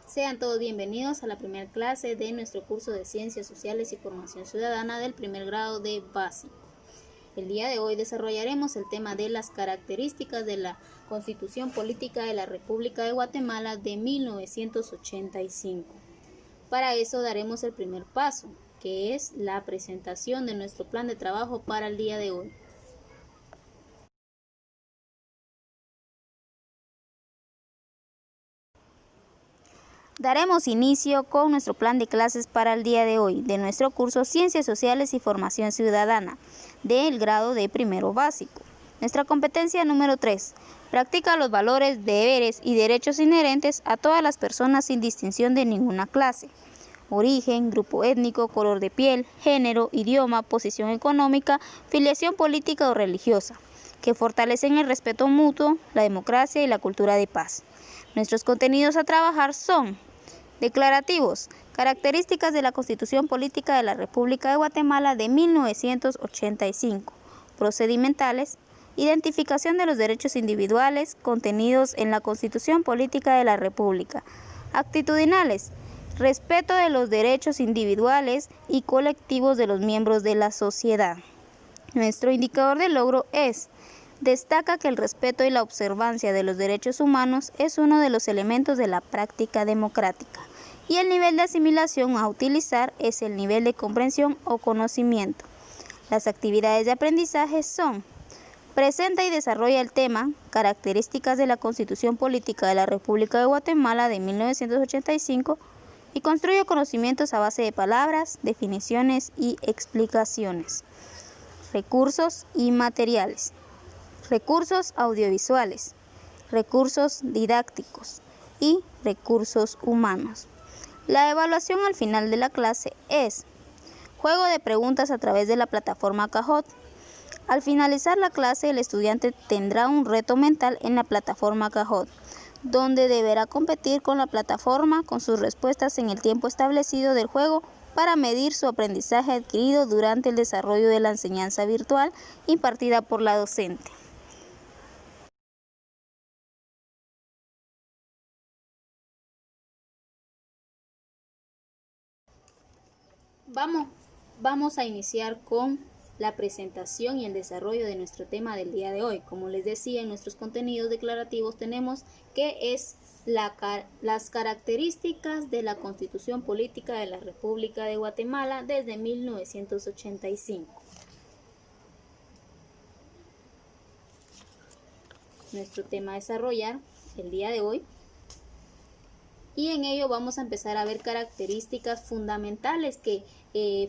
Sean todos bienvenidos a la primera clase de nuestro curso de Ciencias Sociales y Formación Ciudadana del primer grado de básico. El día de hoy desarrollaremos el tema de las características de la Constitución Política de la República de Guatemala de 1985. Para eso daremos el primer paso, que es la presentación de nuestro plan de trabajo para el día de hoy. Daremos inicio con nuestro plan de clases para el día de hoy de nuestro curso Ciencias Sociales y Formación Ciudadana del grado de primero básico. Nuestra competencia número 3. Practica los valores, deberes y derechos inherentes a todas las personas sin distinción de ninguna clase, origen, grupo étnico, color de piel, género, idioma, posición económica, filiación política o religiosa, que fortalecen el respeto mutuo, la democracia y la cultura de paz. Nuestros contenidos a trabajar son: declarativos, características de la Constitución Política de la República de Guatemala de 1985, procedimentales, identificación de los derechos individuales contenidos en la Constitución Política de la República, actitudinales, respeto de los derechos individuales y colectivos de los miembros de la sociedad. Nuestro indicador de logro es: destaca que el respeto y la observancia de los derechos humanos es uno de los elementos de la práctica democrática, y el nivel de asimilación a utilizar es el nivel de comprensión o conocimiento. Las actividades de aprendizaje son: presenta y desarrolla el tema características de la Constitución Política de la República de Guatemala de 1985 y construye conocimientos a base de palabras, definiciones y explicaciones. Recursos y materiales. Recursos audiovisuales, recursos didácticos y recursos humanos. La evaluación al final de la clase es: juego de preguntas a través de la plataforma Kahoot. Al finalizar la clase, el estudiante tendrá un reto mental en la plataforma Kahoot, donde deberá competir con la plataforma con sus respuestas en el tiempo establecido del juego para medir su aprendizaje adquirido durante el desarrollo de la enseñanza virtual impartida por la docente. Vamos a iniciar con la presentación y el desarrollo de nuestro tema del día de hoy. Como les decía, en nuestros contenidos declarativos tenemos que es las características de la Constitución Política de la República de Guatemala desde 1985. Nuestro tema a desarrollar el día de hoy, y en ello vamos a empezar a ver características fundamentales que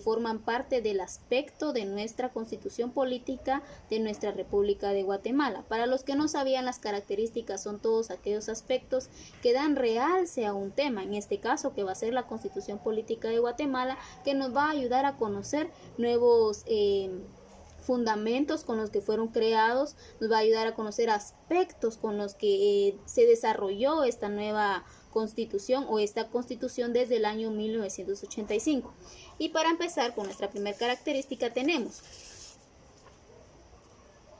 forman parte del aspecto de nuestra Constitución Política de nuestra República de Guatemala. Para los que no sabían, las características son todos aquellos aspectos que dan realce a un tema, en este caso que va a ser la Constitución Política de Guatemala, que nos va a ayudar a conocer nuevos fundamentos con los que fueron creados, nos va a ayudar a conocer aspectos con los que se desarrolló esta nueva Constitución o esta Constitución desde el año 1985. Y para empezar con nuestra primera característica tenemos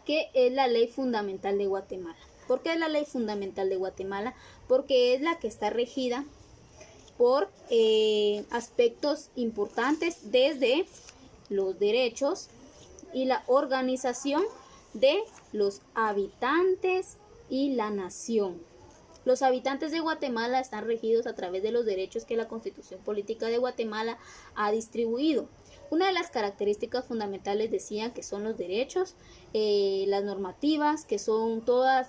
que es la Ley Fundamental de Guatemala. ¿Por qué es la Ley Fundamental de Guatemala? Porque es la que está regida por aspectos importantes desde los derechos y la organización de los habitantes y la nación. Los habitantes de Guatemala están regidos a través de los derechos que la Constitución Política de Guatemala ha distribuido. Una de las características fundamentales decían que son los derechos, las normativas, que son todas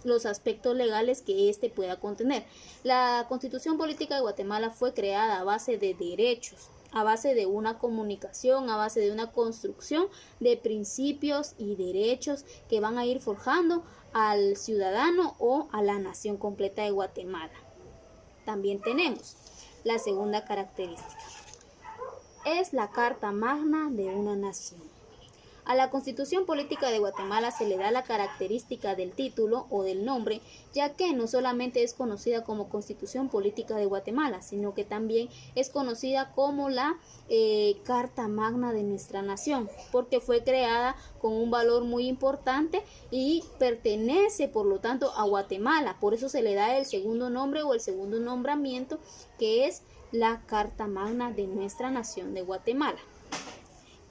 los aspectos legales que éste pueda contener. La Constitución Política de Guatemala fue creada a base de derechos, a base de una comunicación, a base de una construcción de principios y derechos que van a ir forjando al ciudadano o a la nación completa de Guatemala. También tenemos la segunda característica. Es la Carta Magna de una nación. A la Constitución Política de Guatemala se le da la característica del título o del nombre, ya que no solamente es conocida como Constitución Política de Guatemala, sino que también es conocida como la Carta Magna de nuestra nación, porque fue creada con un valor muy importante y pertenece, por lo tanto, a Guatemala. Por eso se le da el segundo nombre o el segundo nombramiento, que es la Carta Magna de nuestra nación de Guatemala.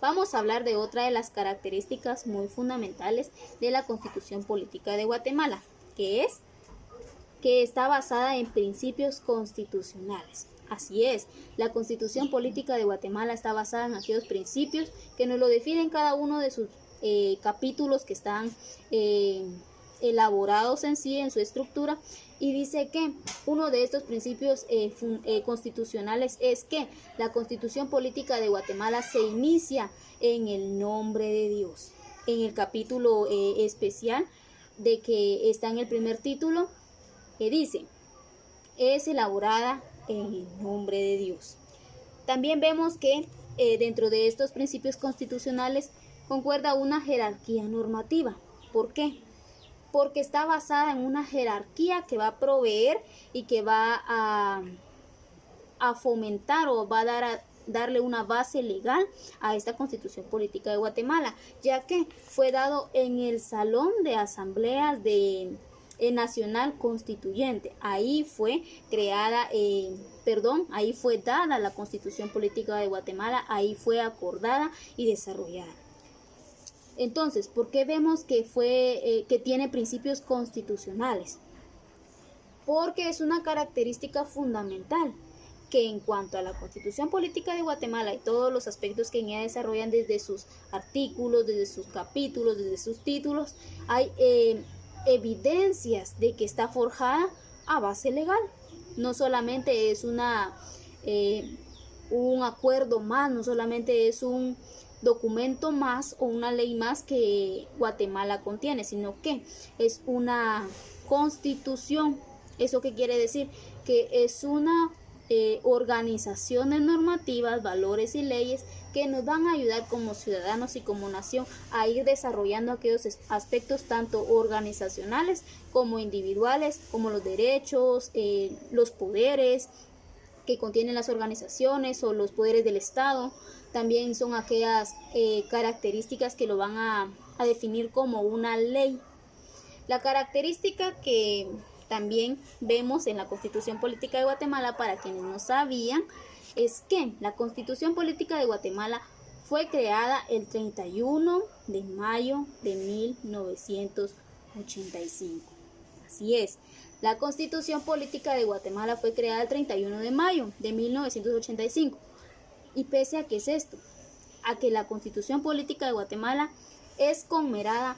Vamos a hablar de otra de las características muy fundamentales de la Constitución Política de Guatemala, que es que está basada en principios constitucionales. Así es, la Constitución Política de Guatemala está basada en aquellos principios que nos lo definen cada uno de sus capítulos que están elaborados en sí, en su estructura, y dice que uno de estos principios constitucionales es que la Constitución Política de Guatemala se inicia en el nombre de Dios. En el capítulo especial de que está en el primer título, que dice, es elaborada en el nombre de Dios. También vemos que dentro de estos principios constitucionales concuerda una jerarquía normativa. ¿Por qué? Porque está basada en una jerarquía que va a proveer y que va a fomentar o va a darle una base legal a esta Constitución Política de Guatemala, ya que fue dado en el Salón de Asambleas de Nacional Constituyente. Ahí fue creada, ahí fue dada la Constitución Política de Guatemala, ahí fue acordada y desarrollada. Entonces, ¿por qué vemos que que tiene principios constitucionales? Porque es una característica fundamental que en cuanto a la Constitución Política de Guatemala y todos los aspectos que en ella desarrollan desde sus artículos, desde sus capítulos, desde sus títulos, hay evidencias de que está forjada a base legal. No solamente es un acuerdo más, no solamente es un documento más o una ley más que Guatemala contiene, sino que es una constitución. ¿Eso qué quiere decir? Que es una organización de normativas, valores y leyes que nos van a ayudar como ciudadanos y como nación a ir desarrollando aquellos aspectos tanto organizacionales como individuales, como los derechos, los poderes que contienen las organizaciones o los poderes del Estado. También son aquellas características que lo van a definir como una ley. La característica que también vemos en la Constitución Política de Guatemala, para quienes no sabían, es que la Constitución Política de Guatemala fue creada el 31 de mayo de 1985. Así es, la Constitución Política de Guatemala fue creada el 31 de mayo de 1985. Y pese a que es esto, a que la Constitución Política de Guatemala es conmemorada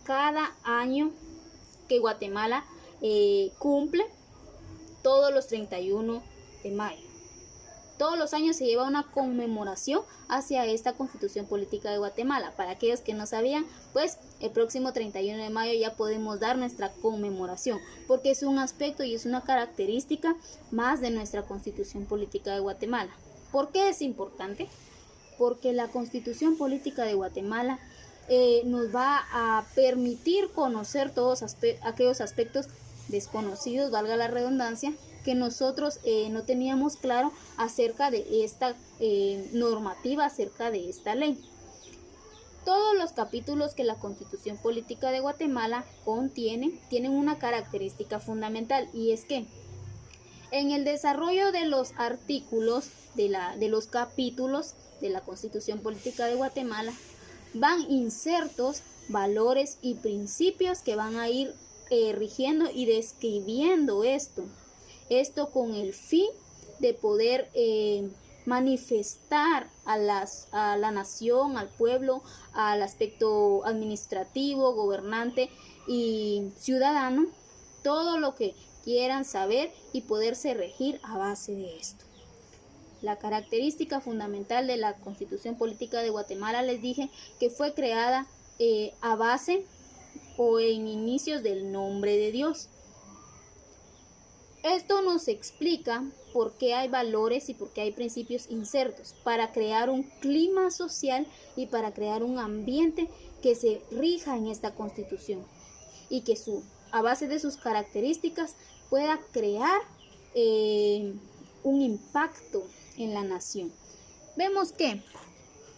cada año que Guatemala cumple todos los 31 de mayo. Todos los años se lleva una conmemoración hacia esta Constitución Política de Guatemala. Para aquellos que no sabían, pues el próximo 31 de mayo ya podemos dar nuestra conmemoración, porque es un aspecto y es una característica más de nuestra Constitución Política de Guatemala. ¿Por qué es importante? Porque la Constitución Política de Guatemala nos va a permitir conocer todos aquellos aspectos desconocidos, valga la redundancia, que nosotros no teníamos claro acerca de esta normativa, acerca de esta ley. Todos los capítulos que la Constitución Política de Guatemala contiene tienen una característica fundamental, y es que en el desarrollo de los artículos de los capítulos de la Constitución Política de Guatemala van insertos valores y principios que van a ir rigiendo y describiendo esto con el fin de poder manifestar a la nación, al pueblo, al aspecto administrativo, gobernante y ciudadano, todo lo que quieran saber y poderse regir a base de esto. La característica fundamental de la Constitución Política de Guatemala, les dije que fue creada a base o en inicios del nombre de Dios. Esto nos explica por qué hay valores y por qué hay principios insertos, para crear un clima social y para crear un ambiente que se rija en esta Constitución y que a base de sus características pueda crear un impacto en la nación. Vemos que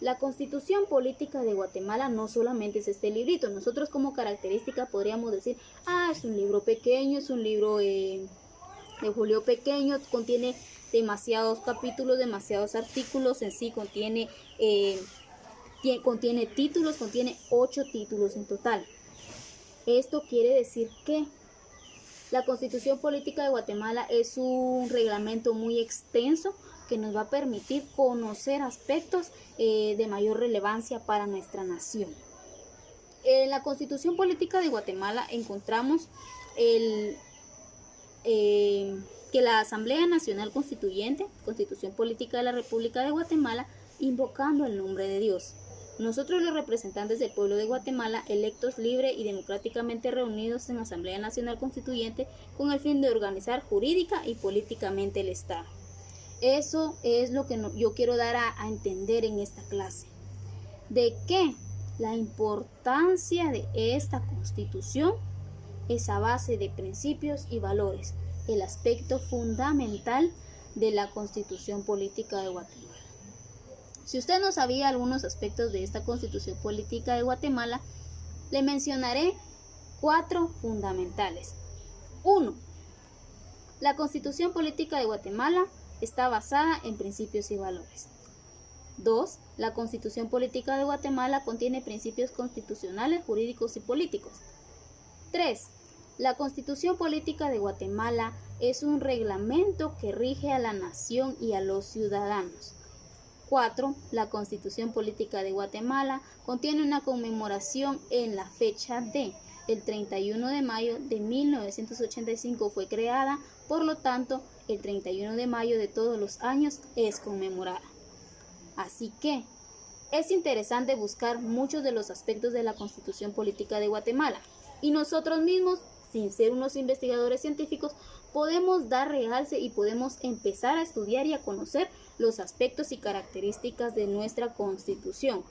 la Constitución Política de Guatemala no solamente es este librito. Nosotros como característica podríamos decir, es un libro pequeño, es un libro de Julio pequeño, contiene demasiados capítulos, demasiados artículos, en sí contiene títulos, contiene 8 títulos en total. Esto quiere decir que la Constitución Política de Guatemala es un reglamento muy extenso que nos va a permitir conocer aspectos de mayor relevancia para nuestra nación. En la Constitución Política de Guatemala encontramos que la Asamblea Nacional Constituyente, Constitución Política de la República de Guatemala, invocando el nombre de Dios. Nosotros, los representantes del pueblo de Guatemala, electos libre y democráticamente reunidos en la Asamblea Nacional Constituyente con el fin de organizar jurídica y políticamente el Estado. Eso es lo que yo quiero dar a entender en esta clase. De que la importancia de esta Constitución es a base de principios y valores, el aspecto fundamental de la Constitución Política de Guatemala. Si usted no sabía algunos aspectos de esta Constitución Política de Guatemala, le mencionaré 4 fundamentales. 1. La Constitución Política de Guatemala está basada en principios y valores. 2. La Constitución Política de Guatemala contiene principios constitucionales, jurídicos y políticos. 3. La Constitución Política de Guatemala es un reglamento que rige a la nación y a los ciudadanos. 4. La Constitución Política de Guatemala contiene una conmemoración en la fecha de el 31 de mayo de 1985 fue creada, por lo tanto, el 31 de mayo de todos los años es conmemorada. Así que es interesante buscar muchos de los aspectos de la Constitución Política de Guatemala y nosotros mismos, sin ser unos investigadores científicos, podemos dar realce y podemos empezar a estudiar y a conocer los aspectos y características de nuestra Constitución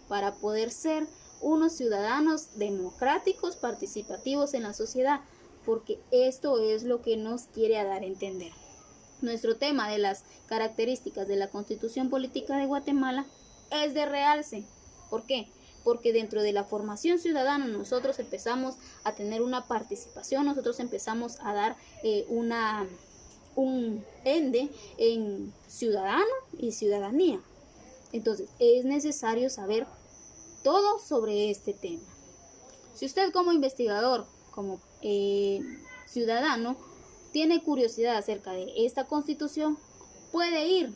para poder ser unos ciudadanos democráticos, participativos en la sociedad, porque esto es lo que nos quiere dar a entender. Nuestro tema de las características de la Constitución Política de Guatemala es de realce. ¿Por qué? Porque dentro de la formación ciudadana nosotros empezamos a tener una participación, nosotros empezamos a dar un ende en ciudadano y ciudadanía. Entonces es necesario saber todo sobre este tema. Si usted como investigador, como ciudadano, tiene curiosidad acerca de esta Constitución, puede ir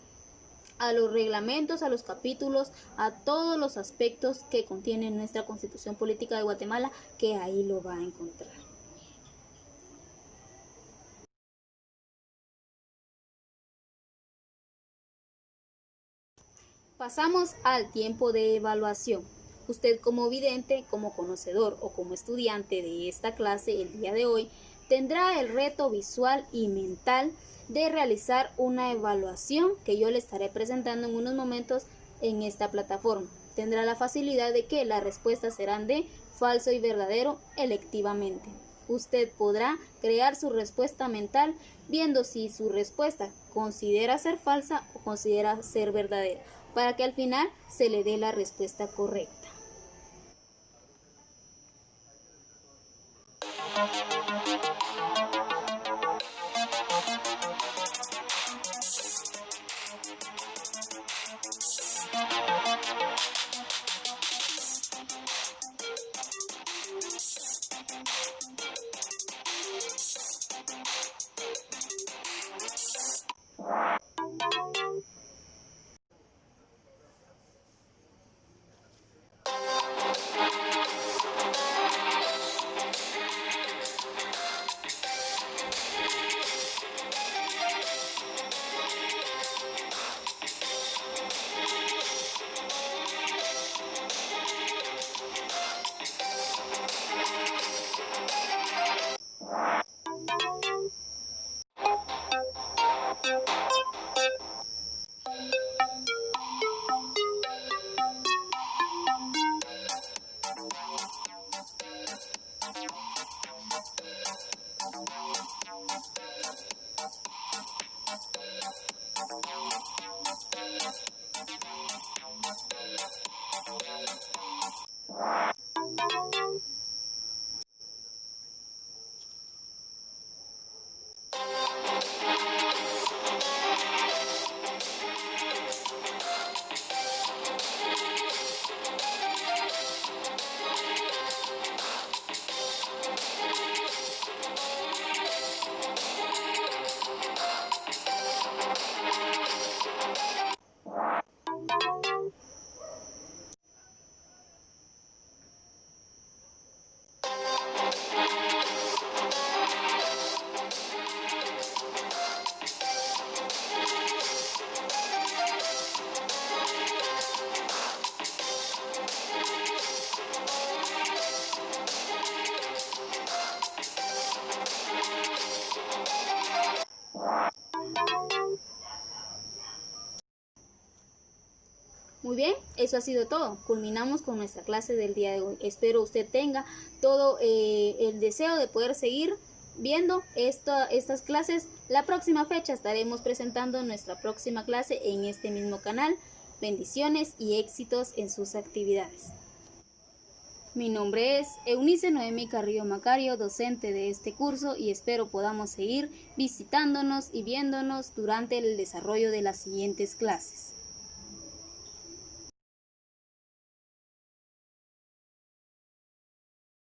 a los reglamentos, a los capítulos, a todos los aspectos que contiene nuestra Constitución Política de Guatemala, que ahí lo va a encontrar. Pasamos al tiempo de evaluación. Usted como vidente, como conocedor o como estudiante de esta clase el día de hoy, tendrá el reto visual y mental de realizar una evaluación que yo le estaré presentando en unos momentos en esta plataforma. Tendrá la facilidad de que las respuestas serán de falso y verdadero electivamente. Usted podrá crear su respuesta mental viendo si su respuesta considera ser falsa o considera ser verdadera, para que al final se le dé la respuesta correcta. Muy bien, eso ha sido todo. Culminamos con nuestra clase del día de hoy. Espero usted tenga todo el deseo de poder seguir viendo estas clases. La próxima fecha estaremos presentando nuestra próxima clase en este mismo canal. Bendiciones y éxitos en sus actividades. Mi nombre es Eunice Noemi Carrillo Macario, docente de este curso, y espero podamos seguir visitándonos y viéndonos durante el desarrollo de las siguientes clases.